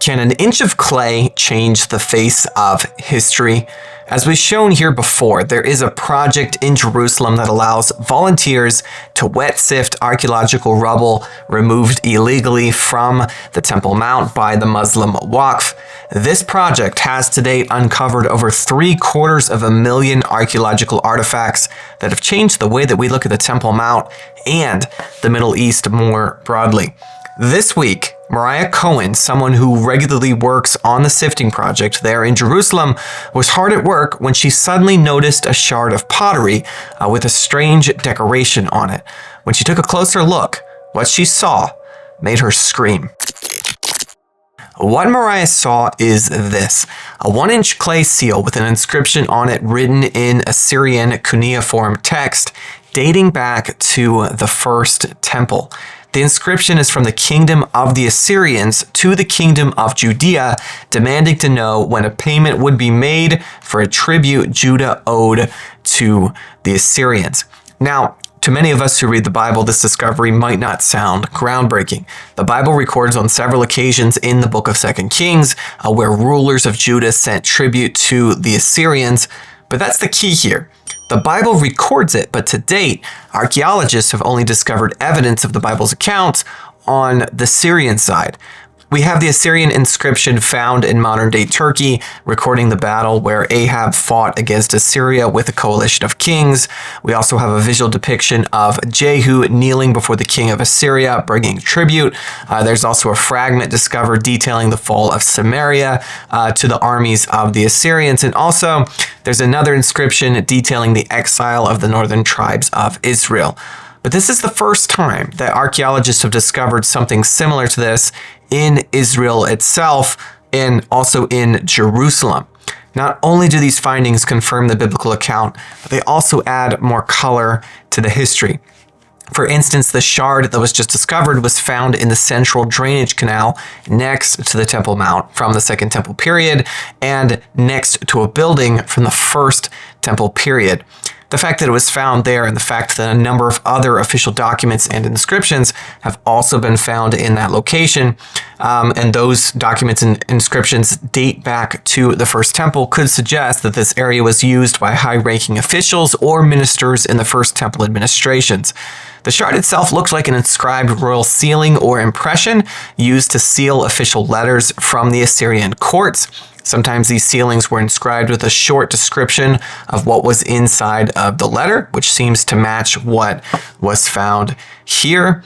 Can an inch of clay change the face of history? As we've shown here before, there is a project in Jerusalem that allows volunteers to wet sift archaeological rubble removed illegally from the Temple Mount by the Muslim Waqf. This project has to date uncovered over 750,000 archaeological artifacts that have changed the way that we look at the Temple Mount and the Middle East more broadly. This week, Moriah Cohen, someone who regularly works on the Sifting Project there in Jerusalem, was hard at work when she suddenly noticed a shard of pottery with a strange decoration on it. When she took a closer look, what she saw made her scream. What Moriah saw is this: a 1-inch clay seal with an inscription on it written in Assyrian cuneiform text dating back to the first temple. The inscription is from the kingdom of the Assyrians to the kingdom of Judea, demanding to know when a payment would be made for a tribute Judah owed to the Assyrians. Now, to many of us who read the Bible, this discovery might not sound groundbreaking. The Bible records on several occasions in the book of 2 Kings where rulers of Judah sent tribute to the Assyrians, but that's the key here. The Bible records it, but to date, archaeologists have only discovered evidence of the Bible's accounts on the Syrian side. We have the Assyrian inscription found in modern-day Turkey, recording the battle where Ahab fought against Assyria with a coalition of kings. We also have a visual depiction of Jehu kneeling before the king of Assyria, bringing tribute. There's also a fragment discovered detailing the fall of Samaria to the armies of the Assyrians. And also, there's another inscription detailing the exile of the northern tribes of Israel. But this is the first time that archaeologists have discovered something similar to this in Israel itself and also in Jerusalem. Not only do these findings confirm the biblical account, but they also add more color to the history. For instance, the shard that was just discovered was found in the central drainage canal next to the Temple Mount from the Second Temple period and next to a building from the First Temple period. The fact that it was found there and the fact that a number of other official documents and inscriptions have also been found in that location, and those documents and inscriptions date back to the First Temple, could suggest that this area was used by high-ranking officials or ministers in the First Temple administrations. The shard itself looked like an inscribed royal sealing or impression used to seal official letters from the Assyrian courts. Sometimes these sealings were inscribed with a short description of what was inside of the letter, which seems to match what was found here.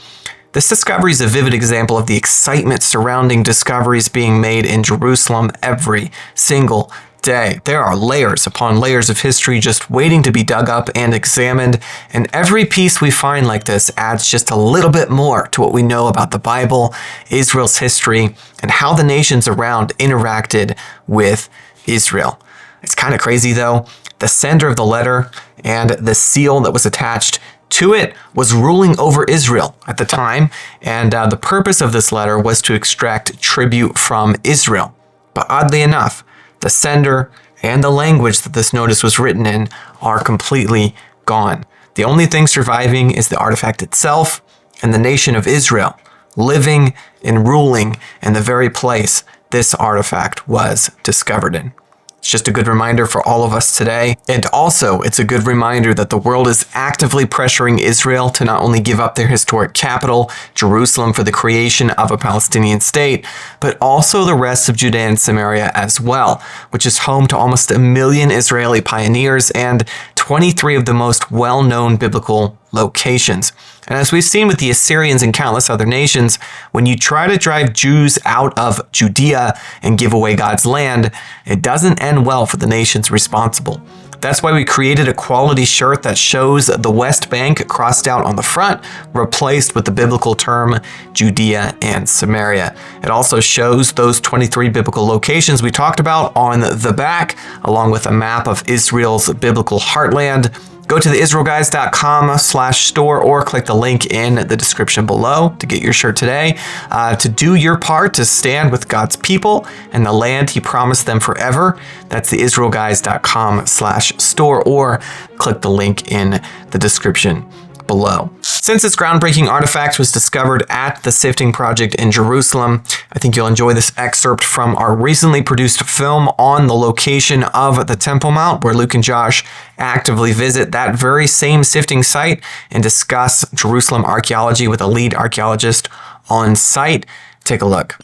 This discovery is a vivid example of the excitement surrounding discoveries being made in Jerusalem every single day. There are layers upon layers of history just waiting to be dug up and examined, and every piece we find like this adds just a little bit more to what we know about the Bible, Israel's history, and how the nations around interacted with Israel. It's kind of crazy though. The sender of the letter and the seal that was attached to it was ruling over Israel at the time, and the purpose of this letter was to extract tribute from Israel. But oddly enough, the sender and the language that this notice was written in are completely gone. The only thing surviving is the artifact itself and the nation of Israel, living and ruling in the very place this artifact was discovered in. It's just a good reminder for all of us today. And also, it's a good reminder that the world is actively pressuring Israel to not only give up their historic capital, Jerusalem, for the creation of a Palestinian state, but also the rest of Judea and Samaria as well, which is home to almost 1 million Israeli pioneers and 23 of the most well-known biblical locations. And as we've seen with the Assyrians and countless other nations, when you try to drive Jews out of Judea and give away God's land, it doesn't end well for the nations responsible. That's why we created a quality shirt that shows the West Bank crossed out on the front, replaced with the biblical term Judea and Samaria. It also shows those 23 biblical locations we talked about on the back, along with a map of Israel's biblical heartland. Go to theisraelguys.com/store or click the link in the description below to get your shirt today. To do your part to stand with God's people and the land He promised them forever, that's theisraelguys.com/store or click the link in the description link below. Since this groundbreaking artifact was discovered at the Sifting Project in Jerusalem, I think you'll enjoy this excerpt from our recently produced film on the location of the Temple Mount, where Luke and Josh actively visit that very same sifting site and discuss Jerusalem archaeology with a lead archaeologist on site. Take a look.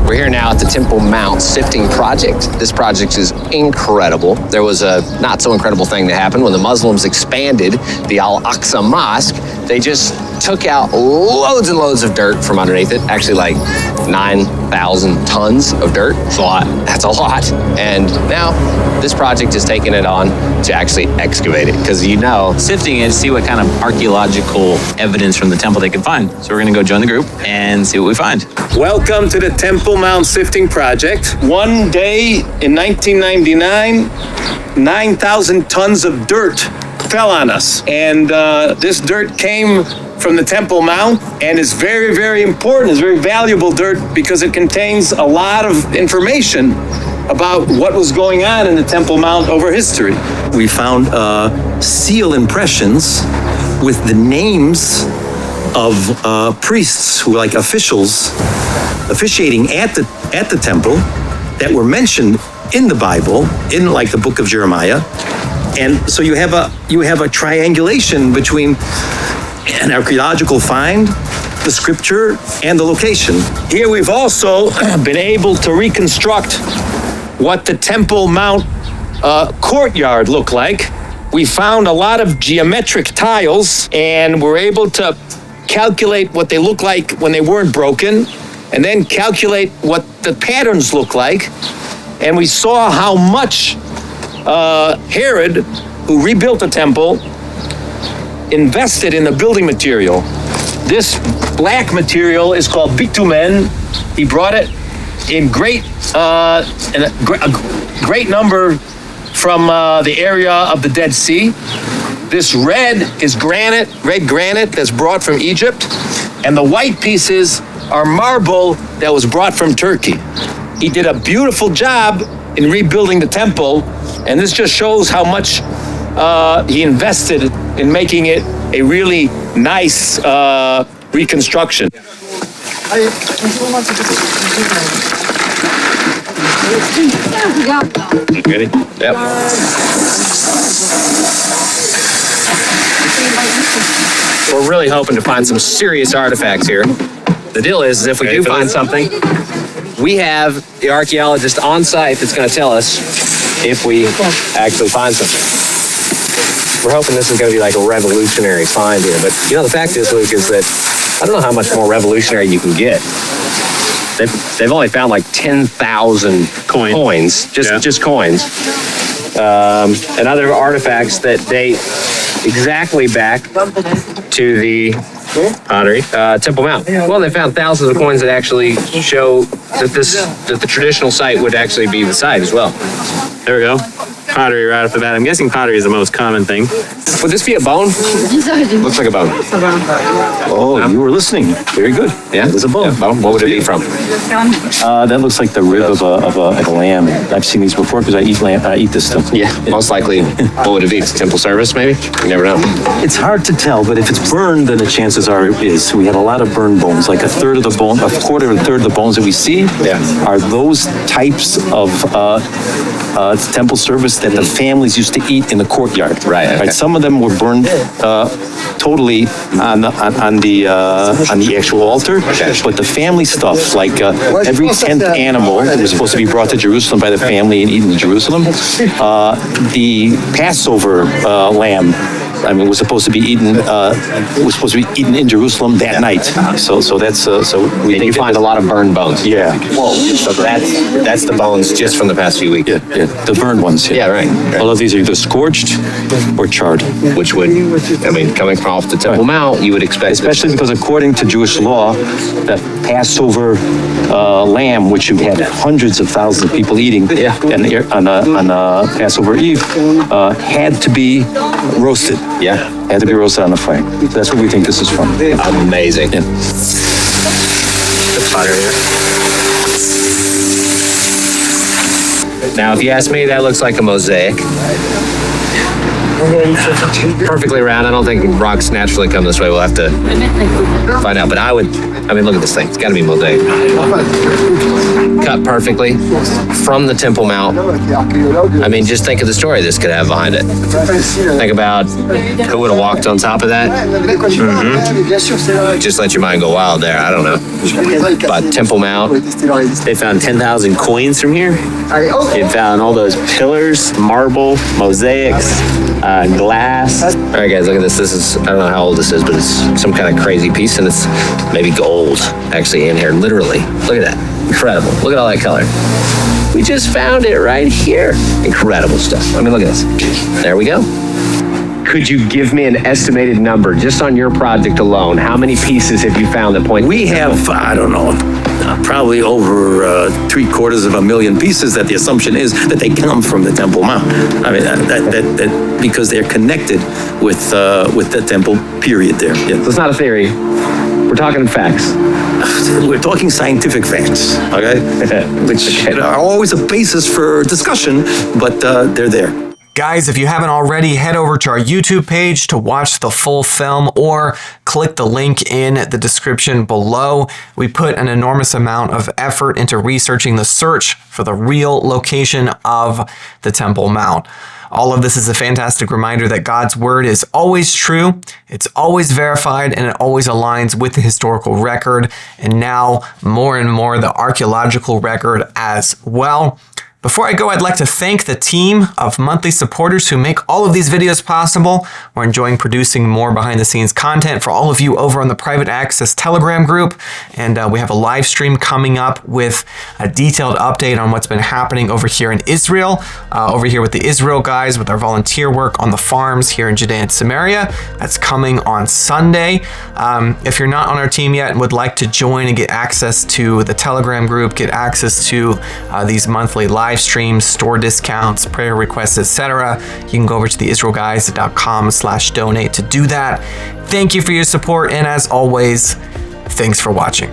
We're here now at the Temple Mount Sifting Project. This project is incredible. There was a not so incredible thing that happened when the Muslims expanded the Al-Aqsa Mosque. They just took out loads and loads of dirt from underneath it. Actually, like 9,000 tons of dirt. That's a lot. That's a lot. And now this project is taking it on to actually excavate it, because sifting it, see what kind of archaeological evidence from the temple they can find. So we're going to go join the group and see what we find. Welcome to the Temple Mount Sifting Project. One day in 1999, 9,000 tons of dirt fell on us. And this dirt came from the Temple Mount and is very, very important. It's very valuable dirt because it contains a lot of information about what was going on in the Temple Mount over history. We found seal impressions with the names of priests who, like officials, officiating at the temple that were mentioned in the Bible, in like the book of Jeremiah. And so you have a triangulation between an archaeological find, the scripture, and the location. Here we've also been able to reconstruct what the Temple Mount courtyard looked like. We found a lot of geometric tiles, and we're able to calculate what they look like when they weren't broken, and then calculate what the patterns look like. And we saw how much Herod, who rebuilt the temple, invested in the building material. This black material is called bitumen. He brought it in a great number from the area of the Dead Sea. This red is red granite that's brought from Egypt, and the white pieces are marble that was brought from Turkey. He did a beautiful job in rebuilding the temple, and this just shows how much he invested in making it a really nice reconstruction. ready? Yep. We're really hoping to find some serious artifacts here. The deal is if we do find something, we have the archaeologist on site that's going to tell us if we actually find something. We're hoping this is going to be like a revolutionary find here, but the fact is, Luke, is that I don't know how much more revolutionary you can get. They've only found like 10,000 coins, just coins, and other artifacts that date exactly back to the pottery, Temple Mount. Well, they found thousands of coins that actually show that the traditional site would actually be the site as well. There we go. Pottery right off the bat. I'm guessing pottery is the most common thing. Would this be a bone? Looks like a bone. Oh, you were listening. Very good. Yeah, It's a bone. Yeah, bone. What would it be from? That looks like the rib of a lamb. I've seen these before because I eat lamb. I eat this stuff. Yeah, most likely. What would it be? Temple service, maybe? You never know. It's hard to tell, but if it's burned, then the chances are it is. We have a lot of burned bones, like a third of the bone, a quarter or a third of the bones that we see are those types of temple service that the families used to eat in the courtyard. Right. Okay. Some of them were burned totally on the actual altar, but the family stuff, like every 10th animal that was supposed to be brought to Jerusalem by the family and eaten in Jerusalem, the Passover lamb, was supposed to be eaten. In Jerusalem that night. So that's we. And you find a lot of burned bones. Yeah. Whoa. So that's the bones just from the past few weeks. Yeah. The burned ones. Yeah, right. All of these are either scorched or charred. Which would, coming from off the Temple Mount, you would expect. Especially because according to Jewish law, the Passover lamb, which you had hundreds of thousands of people eating, on Passover Eve, had to be roasted. Yeah. Had to be roasted on the fire. That's what we think this is from. Amazing. Yeah. The pottery. Now, if you ask me, that looks like a mosaic. perfectly round. I don't think rocks naturally come this way. We'll have to find out. But I mean, look at this thing. It's got to be mosaic. Cut perfectly from the Temple Mount. I mean, just think of the story this could have behind it. Think about who would have walked on top of that. Just let your mind go wild there. I don't know. But Temple Mount. They found 10,000 coins from here. They found all those pillars, marble, mosaics, glass. All right, guys, look at this. This is, I don't know how old this is, but it's some kind of crazy piece, and it's maybe gold actually in here, literally. Look at that. Incredible. Look at all that color. We just found it right here. Incredible stuff. I mean, look at this. There we go. Could you give me an estimated number just on your project alone? How many pieces have you found that point? We have, I don't know, probably over 750,000 pieces that the assumption is that they come from the Temple Mount. I mean, that because they're connected with the temple period there. Yeah. So it's not a theory. We're talking facts. We're talking scientific facts, okay? Which are always a basis for discussion, but they're there. Guys, if you haven't already, head over to our YouTube page to watch the full film or click the link in the description below. We put an enormous amount of effort into researching the search for the real location of the Temple Mount. All of this is a fantastic reminder that God's word is always true, it's always verified, and it always aligns with the historical record, and now more and more the archaeological record as well. Before I go, I'd like to thank the team of monthly supporters who make all of these videos possible. We're enjoying producing more behind-the-scenes content for all of you over on the private access Telegram group, and we have a live stream coming up with a detailed update on what's been happening over here in Israel, over here with the Israel guys with our volunteer work on the farms here in Judea and Samaria. That's coming on Sunday. If you're not on our team yet and would like to join and get access to the Telegram group, get access to these monthly live streams, store discounts, prayer requests, etc., you can go over to theisraelguys.com/donate to do that. Thank you for your support, and as always, thanks for watching.